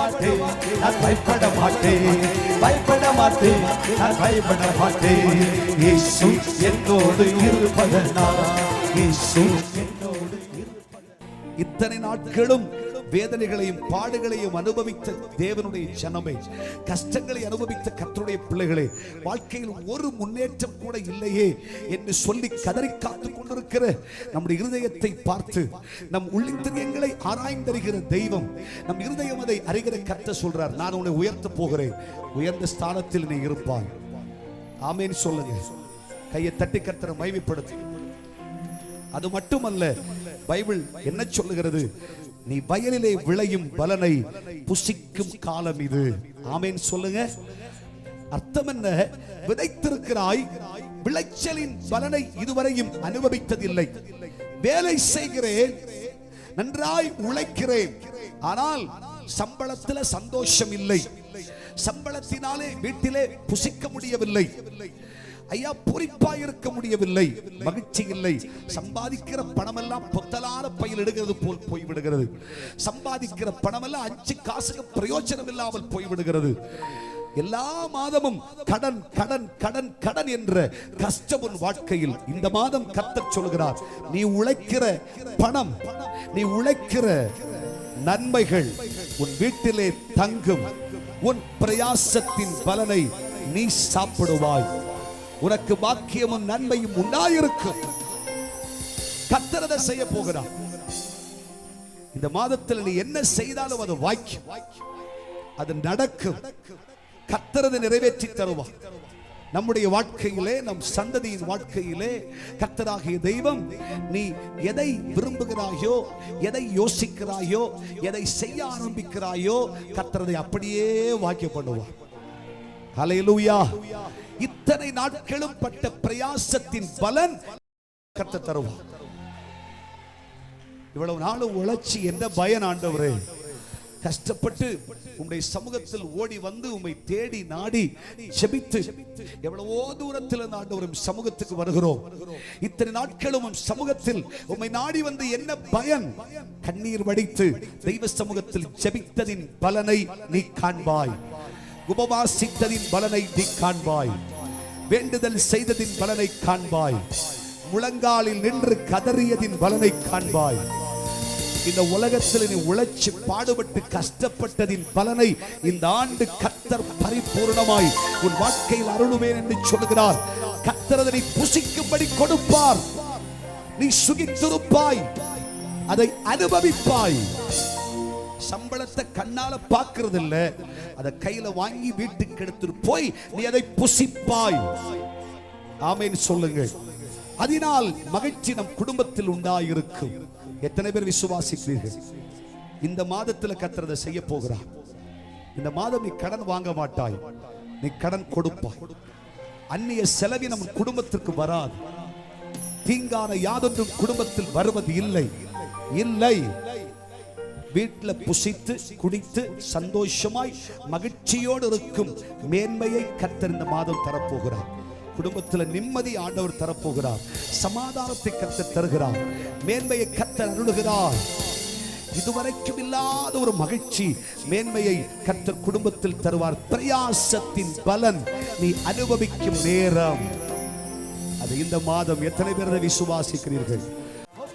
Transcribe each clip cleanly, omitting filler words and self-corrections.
மாட்டேன், நான் பயப்பட மாட்டேன், பயப்பட மாட்டேன், நான் பயப்பட மாட்டேன். இயேசு என்னோடு இருப்பதனால், இயேசு என்னோடு இருப்பதனால். இத்தனை நாட்களும் வேதனைகளையும் பாடுகளையும் அனுபவித்த தேவனுடைய ஜனமே, கஷ்டங்களை அனுபவித்த கர்த்தருடைய பிள்ளைகளே, வாழ்க்கையில் ஒரு முன்னேற்றம் கூட இல்லையே என்று சொல்லி கதறி காத்துக் கொண்டிருக்கிற நம்முடைய இருதயத்தை பார்த்து நம் உள்ளிந்திரியங்களை ஆராய்ந்தறிகிற தெய்வம், நம் இருதயம் அதை அறிகிற கர்த்தர் சொல்றார், நான் உன்னை உயர்த்த போகிறேன், உயர்ந்த ஸ்தானத்தில் நீ இருப்பாய். ஆமென் சொல்லுங்க. கையை தட்டி கர்த்தரை மகிமைப்படுத்து. அது மட்டுமல்ல, பைபிள் என்ன சொல்லுகிறது? நீ வயலிலே விளையும் பலனை புசிக்கும் காலம் இது. ஆமென் சொல்லுங்க. அர்த்தம் என்ன? விதைத்திருக்கிறாய், விளைச்சலின் பலனை இதுவரையும் அனுபவித்ததில்லை. வேலை செய்கிறேன், நன்றாய் உழைக்கிறேன், ஆனால் சம்பளத்தில் சந்தோஷம் இல்லை, சம்பளத்தினாலே வீட்டிலே புசிக்க முடியவில்லை, ஐயா பொறிப்பாய் இருக்க முடியவில்லை, மகிழ்ச்சி இல்லை, சம்பாதிக்கிற பணமெல்லாம் பொத்தலான பையில் எடுக்கிறது போல் போய்விடுகிறது, சம்பாதிக்கிற பணமெல்லாம் 5 காசுக்கு பிரயோஜனம் இல்லாமல் போய்விடுகிறது, எல்லா மாதமும் கடன் கடன் கடன் கடன் என்ற கஷ்டம் உன் வாழ்க்கையில். இந்த மாதம் கர்த்தர் சொல்கிறார், நீ உழைக்கிற பணம், நீ உழைக்கிற நன்மைகள் உன் வீட்டிலே தங்கும், உன் பிரயாசத்தின் பலனை நீ சாப்பிடுவாய், உனக்கு பாக்கியமும் நன்மையும் உண்டாயிருக்கும். கர்த்தர் அதை செய்ய போகிறார். இந்த மாதத்தில் நீ என்ன செய்தாலும் அது வாய்க்கும், அது நடக்கும். கர்த்தர் அதை நிறைவேற்றி தருவார். நம்முடைய வாழ்க்கையிலே, நம் சந்ததியின் வாழ்க்கையிலே கர்த்தராகிய தெய்வம், நீ எதை விரும்புகிறாயோ, எதை யோசிக்கிறாயோ, எதை செய்ய ஆரம்பிக்கிறாயோ, கர்த்தர் அதை அப்படியே வாக்கியம் பண்ணுவார். ஹல்லேலூயா. இத்தனை நாட்களும் பட்ட பிரயாசத்தின் பலன் கர்த்தர் தருவார். இவ்வளவு நாளும் உழைச்சி என்ன பயன் ஆண்டவரே? கஷ்டப்பட்டு உம்முடைய சமூகத்தில் ஓடி வந்து உம்மை தேடி நாடி ஜெபித்து எவ்வளவோ தூரத்தில் ஆண்டவரும் சமூகத்துக்கு வருகிறோம். இத்தனை நாட்களும் சமூகத்தில் உம்மை நாடி வந்து என்ன பயன்? கண்ணீர் வடித்து தெய்வ சமூகத்தில் ஜெபித்ததின் பலனை நீ காண்பாய், உபவாசித்ததின் பலனை நீ காண்பாய், வேண்டுதல் செய்ததின் பலனை காண்பாய், முழங்காலில் நின்று கதறியதின் பலனை காண்பாய். இந்த உலகத்தில் நீ உழைச்சு பாடுபட்டு கஷ்டப்பட்டதின் பலனை இந்த ஆண்டு கர்த்தர் பரிபூர்ணமாய் உன் வாழ்க்கையில் அருளுவேன் என்று சொல்கிறார். கர்த்தர் அதை புசிக்கும்படி கொடுப்பார். நீ சுகித்திருப்பாய், அதை அனுபவிப்பாய். சம்பளத்தை கண்ணால பார்க்கிறது இல்ல, அதை கையில வாங்கி வீட்டுக்கு எடுத்துட்டு போய் நீ அதை புசிப்பாய். ஆமென் சொல்லுங்க. அதனால் மகிழ்ச்சி நம் குடும்பத்தில் உண்டாயிருக்கும். எத்தனை பேர் விசுவாசிக்கிறீர்கள்? இந்த மாதத்தில் கர்த்தர் அதை செய்ய போகிறார். இந்த மாதம் நீ கடன் வாங்க மாட்டாய், நீ கடன் கொடுப்பாய். அந்நிய செலவி நம் குடும்பத்திற்கு வராது. தீங்கான யாதொன்றும் குடும்பத்தில் வருவது இல்லை. இல்லை, வீட்டில் புசித்து குடித்து சந்தோஷமாய் மகிழ்ச்சியோடு இருக்கும் மேன்மையை கர்த்தர் இந்த மாதம் தரப்போகிறார். குடும்பத்தில் நிம்மதி ஆண்டவர் தரப்போகிறார். சமாதானத்தை கர்த்தர் தருகிறார். மேன்மையை கர்த்தர் அருளுகிறார். இதுவரைக்கும் இல்லாத ஒரு மகிழ்ச்சி, மேன்மையை கர்த்தர் குடும்பத்தில் தருவார். பிரயாசத்தின் பலன் நீ அனுபவிக்கும் நேரம் அது இந்த மாதம். எத்தனை பேர் விசுவாசிக்கிறீர்கள்?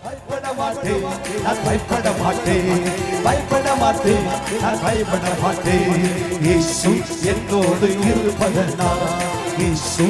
பயப்பட மாட்டேன், நான் பயப்பட மாட்டேன், பயப்பட மாட்டேன், நான் பயப்பட மாட்டேன். இயேசு என்னோடு இருப்பதனால், இயேசு